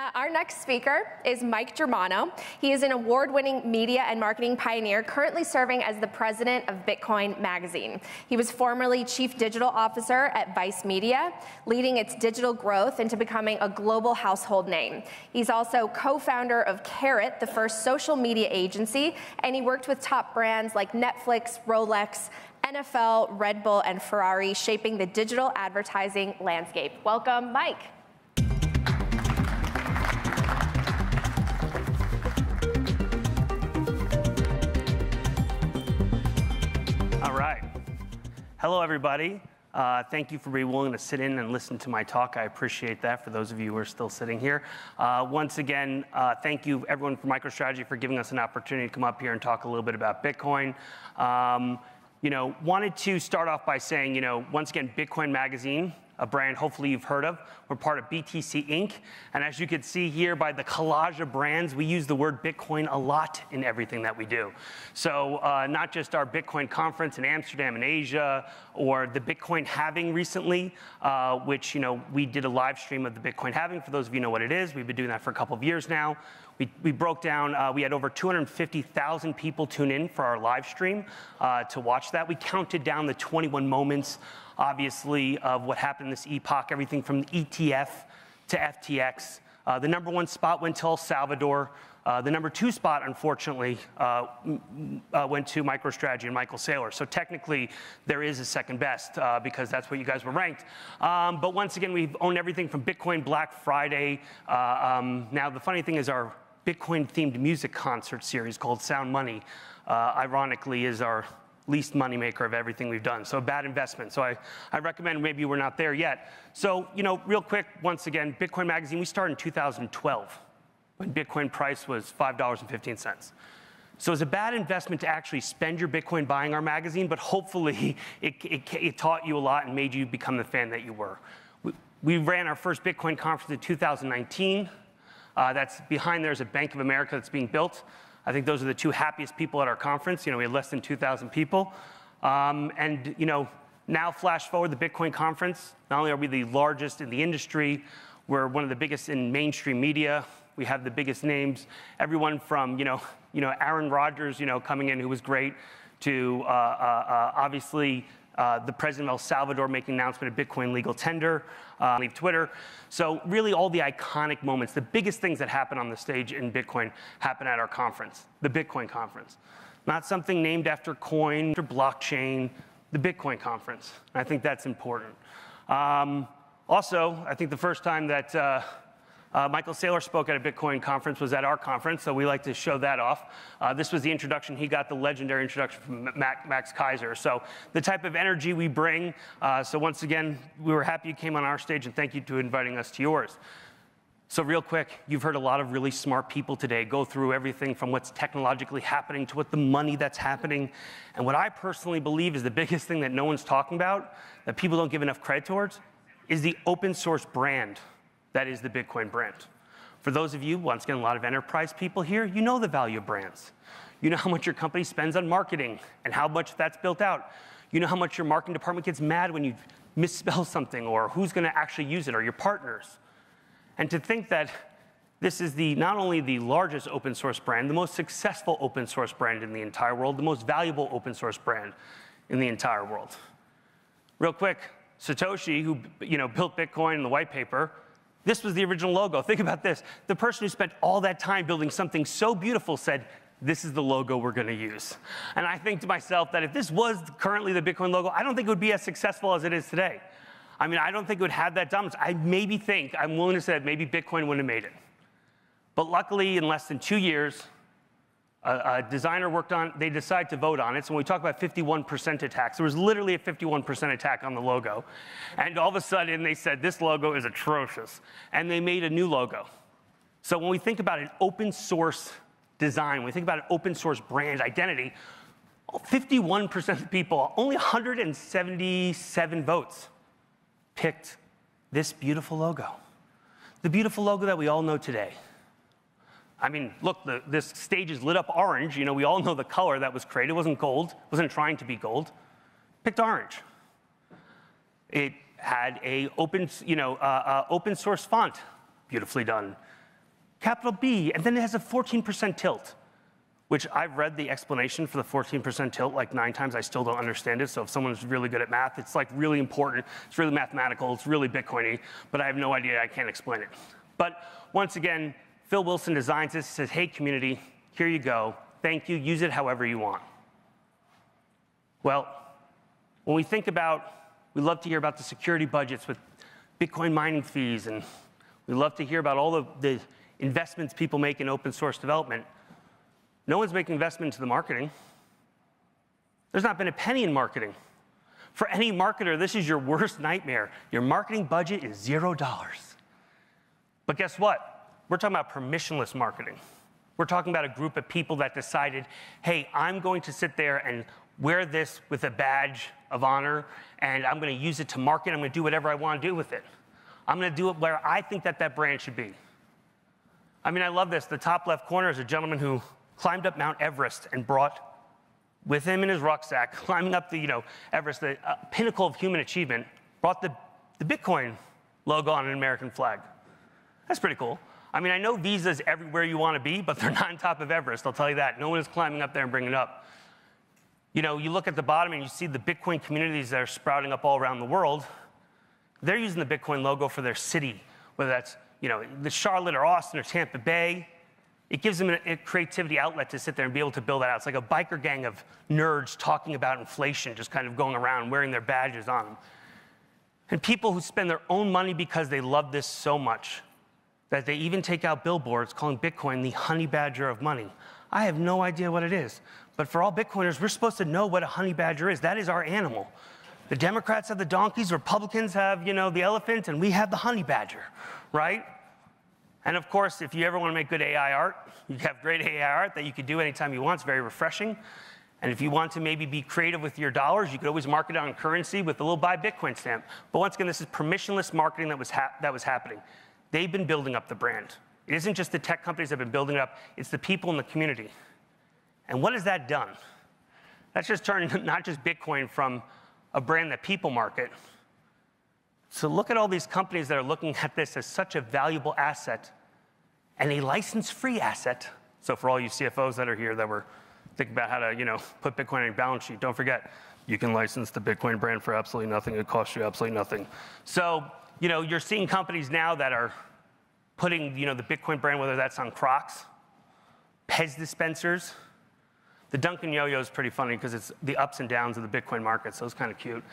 Our next speaker is Mike Germano. He is an award-winning media and marketing pioneer, currently serving as the president of Bitcoin Magazine. He was formerly chief digital officer at Vice Media, leading its digital growth into becoming a global household name. He's also co-founder of Carrot, the first social media agency, and he worked with top brands like Netflix, Rolex, NFL, Red Bull, and Ferrari, shaping the digital advertising landscape. Welcome, Mike. All right. Hello, everybody. Thank you for being willing to sit in and listen to my talk. I appreciate that for those of you who are still sitting here. Once again, thank you, everyone from MicroStrategy, for giving us an opportunity to come up here and talk a little bit about Bitcoin. Wanted to start off by saying, once again, Bitcoin Magazine, a brand hopefully you've heard of. We're part of BTC Inc. And as you can see here by the collage of brands, we use the word Bitcoin a lot in everything that we do. So not just our Bitcoin conference in Amsterdam in Asia, or the Bitcoin halving recently, which we did a live stream of the Bitcoin halving. For those of you who know what it is, we've been doing that for a couple of years now. We broke down, we had over 250,000 people tune in for our live stream to watch that. We counted down the 21 moments, obviously, of what happened in this epoch, everything from ETF to FTX. The #1 spot went to El Salvador. The #2 spot, unfortunately, went to MicroStrategy and Michael Saylor. So technically, there is a second best because that's what you guys were ranked. But once again, we've owned everything from Bitcoin Black Friday. Now, the funny thing is our Bitcoin-themed music concert series called Sound Money, ironically, is our least moneymaker of everything we've done. So a bad investment. So I recommend maybe we're not there yet. So, real quick, once again, Bitcoin Magazine, we started in 2012 when Bitcoin price was $5.15. So it's a bad investment to actually spend your Bitcoin buying our magazine, but hopefully it taught you a lot and made you become the fan that you were. We ran our first Bitcoin conference in 2019. That's behind there's a Bank of America that's being built. I think those are the two happiest people at our conference. We had less than 2,000 people. Now flash forward the Bitcoin conference. Not only are we the largest in the industry, we're one of the biggest in mainstream media. We have the biggest names, everyone from, Aaron Rodgers, coming in, who was great, to obviously the president of El Salvador making an announcement of Bitcoin legal tender, leave Twitter. So really all the iconic moments, the biggest things that happen on the stage in Bitcoin happen at our conference, the Bitcoin conference. Not something named after coin or blockchain, the Bitcoin conference. And I think that's important. Also, I think the first time that Michael Saylor spoke at a Bitcoin conference was at our conference, so we like to show that off. This was the introduction. He got the legendary introduction from Max Kaiser. So the type of energy we bring. So once again, we were happy you came on our stage, and thank you to inviting us to yours. So real quick, you've heard a lot of really smart people today go through everything from what's technologically happening to what the money that's happening. And what I personally believe is the biggest thing that no one's talking about, that people don't give enough credit towards, is the open source brand that is the Bitcoin brand. For those of you, once again, a lot of enterprise people here, you know the value of brands. You know how much your company spends on marketing and how much that's built out. You know how much your marketing department gets mad when you misspell something, or who's going to actually use it, or your partners. And to think that this is not only the largest open source brand, the most successful open source brand in the entire world, the most valuable open source brand in the entire world. Real quick, Satoshi, who built Bitcoin in the white paper, this was the original logo. Think about this. The person who spent all that time building something so beautiful said, this is the logo we're going to use. And I think to myself that if this was currently the Bitcoin logo, I don't think it would be as successful as it is today. I mean, I don't think it would have that dominance. I'm willing to say that maybe Bitcoin wouldn't have made it. But luckily, in less than 2 years, a designer worked on, they decided to vote on it. So when we talk about 51% attacks, there was literally a 51% attack on the logo. And all of a sudden, they said, this logo is atrocious. And they made a new logo. So when we think about an open source design, when we think about an open source brand identity, 51% of the people, only 177 votes, picked this beautiful logo. The beautiful logo that we all know today. I mean, look, this stage is lit up orange. We all know the color that was created. It wasn't gold. It wasn't trying to be gold. Picked orange. It had a open source font, beautifully done. capital B, and then it has a 14% tilt, which I've read the explanation for the 14% tilt like 9 times. I still don't understand it. So if someone's really good at math, it's like really important. It's really mathematical. It's really Bitcoin-y, but I have no idea. I can't explain it. But once again, Phil Wilson designs this. He says, hey, community, here you go. Thank you. Use it however you want. Well, when we think about, we love to hear about the security budgets with Bitcoin mining fees, and we love to hear about all the investments people make in open source development. No one's making investment into the marketing. There's not been a penny in marketing. For any marketer, this is your worst nightmare. Your marketing budget is $0. But guess what? We're talking about permissionless marketing. We're talking about a group of people that decided, hey, I'm going to sit there and wear this with a badge of honor, and I'm going to use it to market. I'm going to do whatever I want to do with it. I'm going to do it where I think that brand should be. I mean, I love this. The top left corner is a gentleman who climbed up Mount Everest and brought with him in his rucksack, climbing up the Everest, the pinnacle of human achievement, brought the Bitcoin logo on an American flag. That's pretty cool. I mean, I know Visa's everywhere you want to be, but they're not on top of Everest, I'll tell you that. No one is climbing up there and bringing it up. You look at the bottom and you see the Bitcoin communities that are sprouting up all around the world. They're using the Bitcoin logo for their city, whether that's the Charlotte or Austin or Tampa Bay. It gives them a creativity outlet to sit there and be able to build that out. It's like a biker gang of nerds talking about inflation, just kind of going around wearing their badges on them. And people who spend their own money because they love this so much that they even take out billboards calling Bitcoin the honey badger of money. I have no idea what it is. But for all Bitcoiners, we're supposed to know what a honey badger is. That is our animal. The Democrats have the donkeys, Republicans have, the elephant, and we have the honey badger, right? And of course, if you ever want to make good AI art, you have great AI art that you can do anytime you want. It's very refreshing. And if you want to maybe be creative with your dollars, you could always mark it on currency with a little buy Bitcoin stamp. But once again, this is permissionless marketing that was happening. They've been building up the brand. It isn't just the tech companies that have been building it up. It's the people in the community. And what has that done? That's just turned not just Bitcoin from a brand that people market. So look at all these companies that are looking at this as such a valuable asset and a license-free asset. So for all you CFOs that are here that were thinking about how to, put Bitcoin on your balance sheet, don't forget, you can license the Bitcoin brand for absolutely nothing. It costs you absolutely nothing. So, you're seeing companies now that are putting, the Bitcoin brand, whether that's on Crocs, Pez dispensers. The Dunkin' Yo-Yo is pretty funny because it's the ups and downs of the Bitcoin market, so it's kind of cute.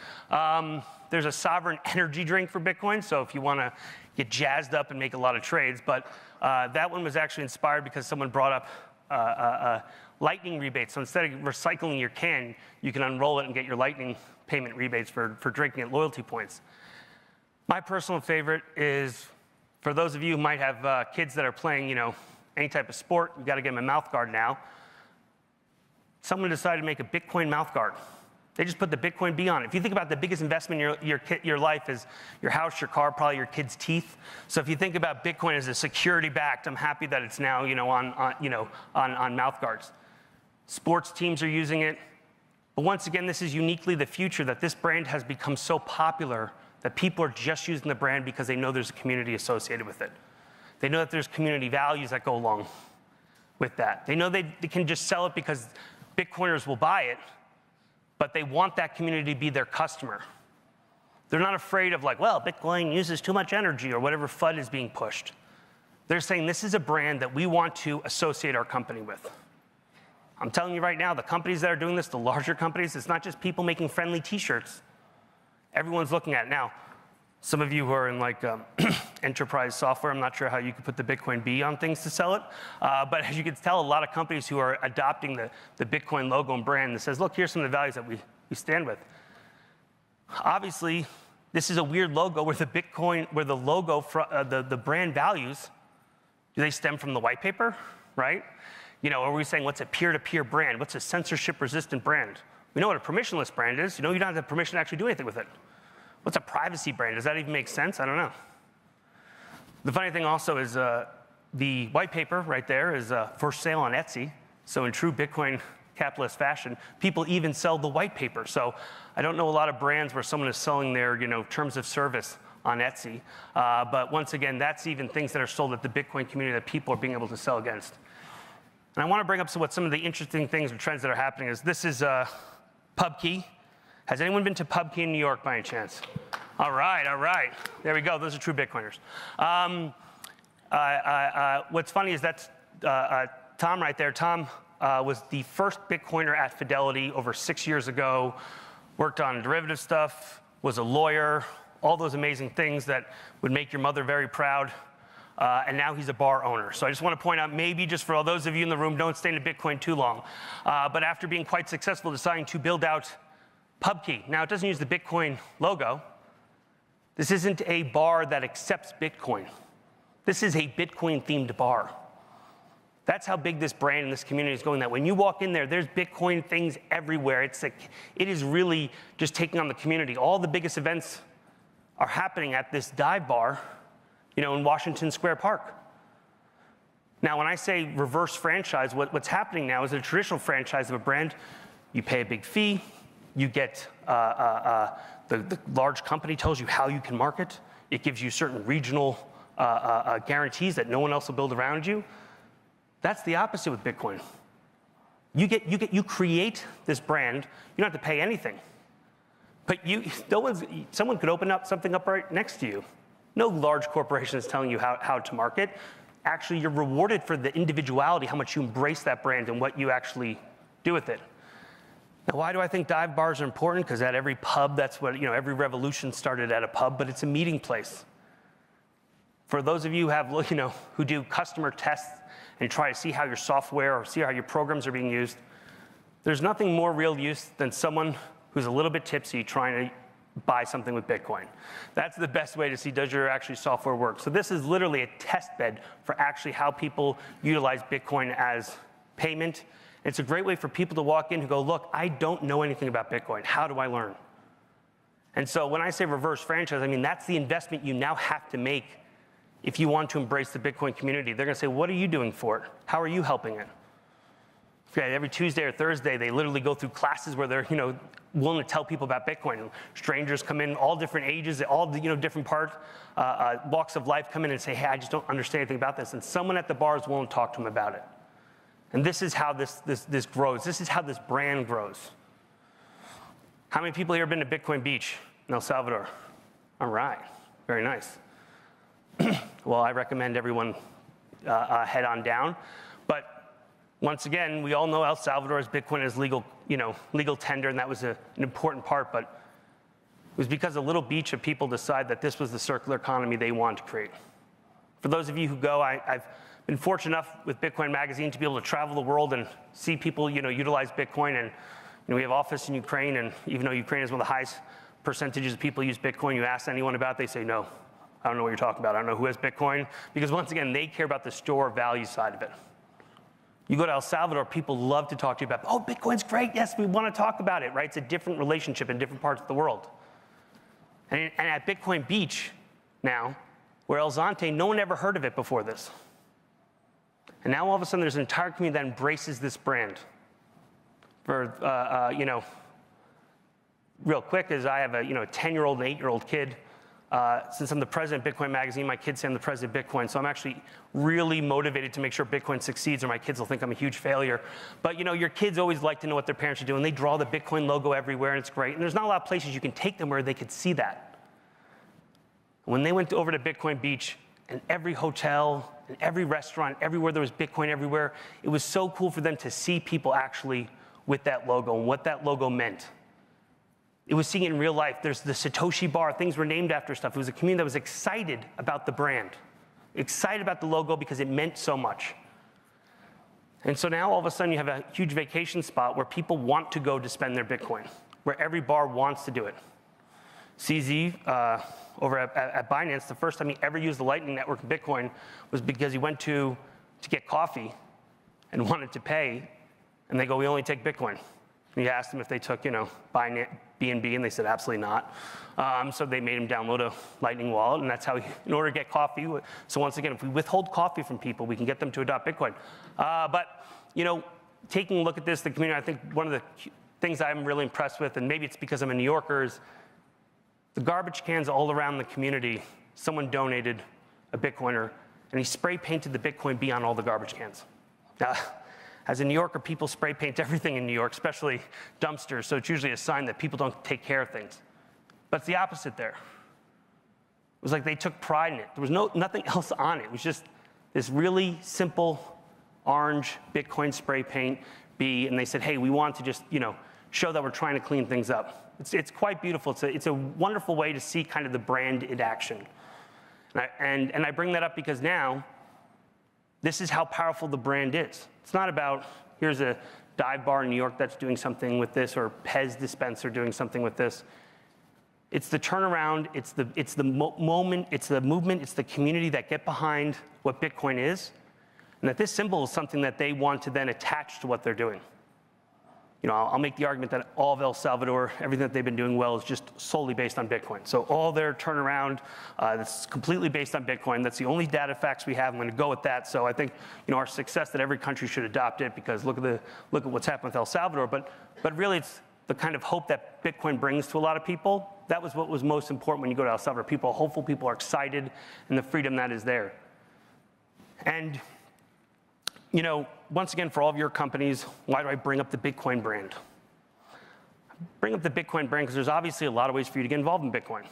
There's a sovereign energy drink for Bitcoin, so if you want to get jazzed up and make a lot of trades. But that one was actually inspired because someone brought up lightning rebates. So instead of recycling your can, you can unroll it and get your lightning payment rebates for drinking at loyalty points. My personal favorite is, for those of you who might have kids that are playing, any type of sport, you've got to get them a mouth guard now. Someone decided to make a Bitcoin mouth guard. They just put the Bitcoin B on it. If you think about the biggest investment in your life is your house, your car, probably your kids' teeth. So if you think about Bitcoin as a security backed, I'm happy that it's now on mouth guards. Sports teams are using it. But once again, this is uniquely the future, that this brand has become so popular that people are just using the brand because they know there's a community associated with it. They know that there's community values that go along with that. They know they can just sell it because Bitcoiners will buy it, but they want that community to be their customer. They're not afraid of Bitcoin uses too much energy or whatever FUD is being pushed. They're saying this is a brand that we want to associate our company with. I'm telling you right now, the companies that are doing this, the larger companies, it's not just people making friendly t-shirts. Everyone's looking at it. Now, some of you who are in enterprise software, I'm not sure how you could put the Bitcoin B on things to sell it. But as you can tell, a lot of companies who are adopting the Bitcoin logo and brand that says, look, here's some of the values that we stand with. Obviously, this is a weird logo where the logo, the brand values, do they stem from the white paper, right? Are we saying what's a peer-to-peer brand? What's a censorship-resistant brand? We know what a permissionless brand is. You don't have the permission to actually do anything with it. What's a privacy brand? Does that even make sense? I don't know. The funny thing also is the white paper right there is for sale on Etsy. So in true Bitcoin capitalist fashion, people even sell the white paper. So I don't know a lot of brands where someone is selling their terms of service on Etsy. But once again, that's even things that are sold at the Bitcoin community that people are being able to sell against. And I want to bring up what some of the interesting things or trends that are happening is. This is PubKey. Has anyone been to PubKey in New York by any chance? All right, all right. There we go. Those are true Bitcoiners. What's funny is that's Tom right there. Tom was the first Bitcoiner at Fidelity over 6 years ago, worked on derivative stuff, was a lawyer, all those amazing things that would make your mother very proud. And now he's a bar owner. So I just want to point out, maybe just for all those of you in the room, don't stay in Bitcoin too long. But after being quite successful, deciding to build out PubKey. Now, it doesn't use the Bitcoin logo. This isn't a bar that accepts Bitcoin. This is a Bitcoin-themed bar. That's how big this brand and this community is going, that when you walk in there, there's Bitcoin things everywhere. It's like, it is really just taking on the community. All the biggest events are happening at this dive bar, you know, in Washington Square Park. Now, when I say reverse franchise, what's happening now is a traditional franchise of a brand. You pay a big fee. You get, the large company tells you how you can market. It gives you certain regional guarantees that no one else will build around you. That's the opposite with Bitcoin. You create this brand. You don't have to pay anything. But someone could open up something up right next to you. No large corporation is telling you how to market. Actually, you're rewarded for the individuality, how much you embrace that brand and what you actually do with it. Now, why do I think dive bars are important? Because at every pub, that's what, every revolution started at a pub, but it's a meeting place. For those of you who do customer tests and try to see how your software or see how your programs are being used, there's nothing more real use than someone who's a little bit tipsy trying to buy something with Bitcoin. That's the best way to see, does your actually software work? So this is literally a test bed for actually how people utilize Bitcoin as payment. It's a great way for people to walk in who go, look, I don't know anything about Bitcoin. How do I learn? And so when I say reverse franchise, I mean, that's the investment you now have to make if you want to embrace the Bitcoin community. They're going to say, what are you doing for it? How are you helping it? Okay, every Tuesday or Thursday, they literally go through classes where they're, willing to tell people about Bitcoin. Strangers come in, all different ages, all different walks of life come in and say, hey, I just don't understand anything about this. And someone at the bar is willing to talk to them about it. And this is how this grows. This is how this brand grows. How many people here have been to Bitcoin Beach in El Salvador? All right, very nice. Well, I recommend everyone head on down. But once again, we all know El Salvador's Bitcoin is legal tender, and that was an important part. But it was because a little beach of people decided that this was the circular economy they wanted to create. For those of you who go, I've been fortunate enough with Bitcoin Magazine to be able to travel the world and see people, utilize Bitcoin. And we have office in Ukraine, and even though Ukraine is one of the highest percentages of people use Bitcoin, you ask anyone about it, they say no. I don't know what you're talking about. I don't know who has Bitcoin. Because once again, they care about the store value side of it. You go to El Salvador, people love to talk to you about, oh, Bitcoin's great. Yes, we want to talk about it, right? It's a different relationship in different parts of the world. And at Bitcoin Beach now, where El Zante, no one ever heard of it before this. And now all of a sudden there's an entire community that embraces this brand. For, real quick, is I have a 10-year-old and 8-year-old kid. Since I'm the president of Bitcoin Magazine, my kids say I'm the president of Bitcoin. So I'm actually really motivated to make sure Bitcoin succeeds, or my kids will think I'm a huge failure. But your kids always like to know what their parents are doing. They draw the Bitcoin logo everywhere, and it's great. And there's not a lot of places you can take them where they could see that. When they went over to Bitcoin Beach, and every hotel, and every restaurant, everywhere there was Bitcoin everywhere, it was so cool for them to see people actually with that logo and what that logo meant. It was seeing it in real life. There's the Satoshi bar. Things were named after stuff. It was a community that was excited about the brand, excited about the logo because it meant so much. And so now all of a sudden you have a huge vacation spot where people want to go to spend their Bitcoin, where every bar wants to do it. CZ, over at Binance, the first time he ever used the Lightning Network in Bitcoin was because he went to get coffee and wanted to pay, and they go, we only take Bitcoin. And he asked them if they took, BNB, and they said absolutely not. So they made him download a Lightning wallet, and that's how, in order to get coffee. So once again, if we withhold coffee from people, we can get them to adopt Bitcoin. But taking a look at this, the community, I think one of the things I'm really impressed with, and maybe it's because I'm a New Yorker, is The garbage cans all around the community, someone donated a Bitcoiner, and he spray painted the Bitcoin B on all the garbage cans. Now, as a New Yorker, people spray paint everything in New York, especially dumpsters, so it's usually a sign that people don't take care of things. But it's the opposite there. It was like they took pride in it. There was nothing else on it. It was just this really simple orange Bitcoin spray paint B, and they said, hey, we want to just, show that we're trying to clean things up. It's quite beautiful. It's a wonderful way to see kind of the brand in action. And I bring that up because now, this is how powerful the brand is. It's not about, here's a dive bar in New York that's doing something with this, or Pez dispenser doing something with this. It's the turnaround, it's the moment, it's the movement, it's the community that get behind what Bitcoin is, and that this symbol is something that they want to then attach to what they're doing. I'll make the argument that all of El Salvador, everything that they've been doing well, is just solely based on Bitcoin. So all their turnaround, that's completely based on Bitcoin. That's the only data facts we have. I'm going to go with that. So I think, our success, that every country should adopt it, because look at what's happened with El Salvador. But really, it's the kind of hope that Bitcoin brings to a lot of people. That was what was most important when you go to El Salvador. People are hopeful, people are excited, and the freedom that is there. And once again, for all of your companies, why do I bring up the Bitcoin brand? Bring up the Bitcoin brand because there's obviously a lot of ways for you to get involved in Bitcoin.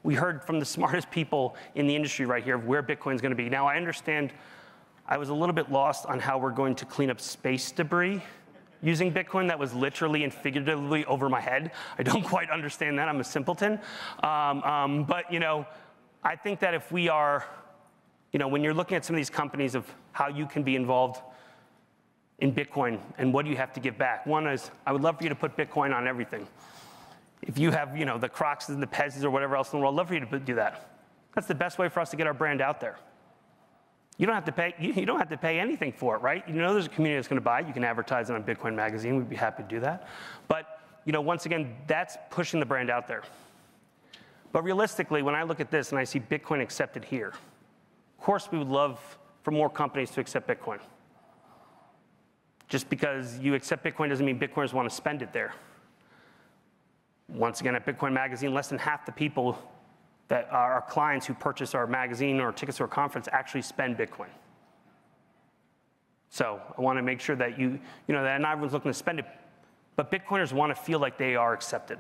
We heard from the smartest people in the industry right here of where Bitcoin's going to be. Now, I understand I was a little bit lost on how we're going to clean up space debris using Bitcoin. That was literally and figuratively over my head. I don't quite understand that. I'm a simpleton. But, I think that if we are, when you're looking at some of these companies of how you can be involved in Bitcoin and what do you have to give back. One is, I would love for you to put Bitcoin on everything. If you have, the Crocs and the Pez's or whatever else in the world, I'd love for you to do that. That's the best way for us to get our brand out there. You don't have to pay, you don't have to pay anything for it, right? There's a community that's going to buy it. You can advertise it on Bitcoin Magazine. We'd be happy to do that. But, once again, that's pushing the brand out there. But realistically, when I look at this and I see Bitcoin accepted here, of course, we would love for more companies to accept Bitcoin. Just because you accept Bitcoin doesn't mean Bitcoiners want to spend it there. Once again, at Bitcoin Magazine, less than half the people that are our clients who purchase our magazine or tickets to our conference actually spend Bitcoin. So I want to make sure that that not everyone's looking to spend it, but Bitcoiners want to feel like they are accepted.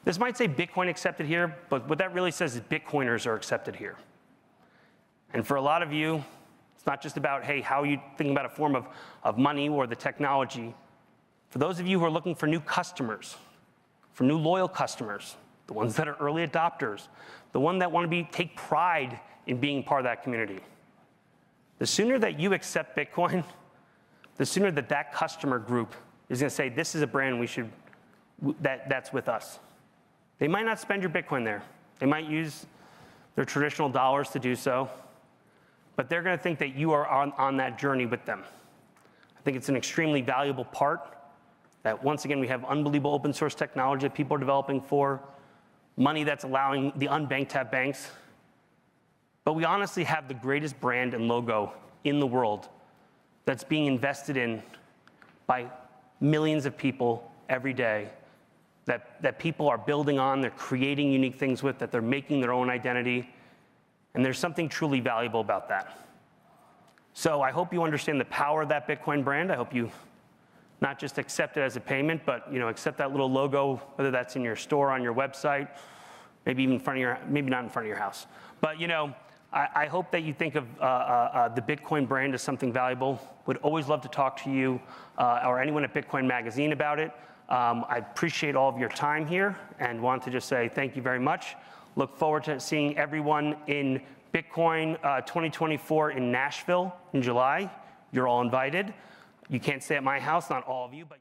This might say Bitcoin accepted here, but what that really says is Bitcoiners are accepted here. And for a lot of you, it's not just about, hey, how are you thinking about a form of money or the technology. For those of you who are looking for new customers, for new loyal customers, the ones that are early adopters, the ones that want to take pride in being part of that community, the sooner that you accept Bitcoin, the sooner that customer group is going to say, this is a brand that's with us. They might not spend your Bitcoin there. They might use their traditional dollars to do so. But they're going to think that you are on that journey with them. I think it's an extremely valuable part that, once again, we have unbelievable open source technology that people are developing for, money that's allowing the unbanked to have banks. But we honestly have the greatest brand and logo in the world that's being invested in by millions of people every day, that people are building on, they're creating unique things with, that they're making their own identity. And there's something truly valuable about that. So I hope you understand the power of that Bitcoin brand. I hope you not just accept it as a payment, but accept that little logo, whether that's in your store, on your website, maybe even maybe not in front of your house. But I hope that you think of the Bitcoin brand as something valuable. Would always love to talk to you or anyone at Bitcoin Magazine about it. I appreciate all of your time here and want to just say thank you very much. Look forward to seeing everyone in Bitcoin 2024 in Nashville in July. You're all invited. You can't stay at my house, not all of you, but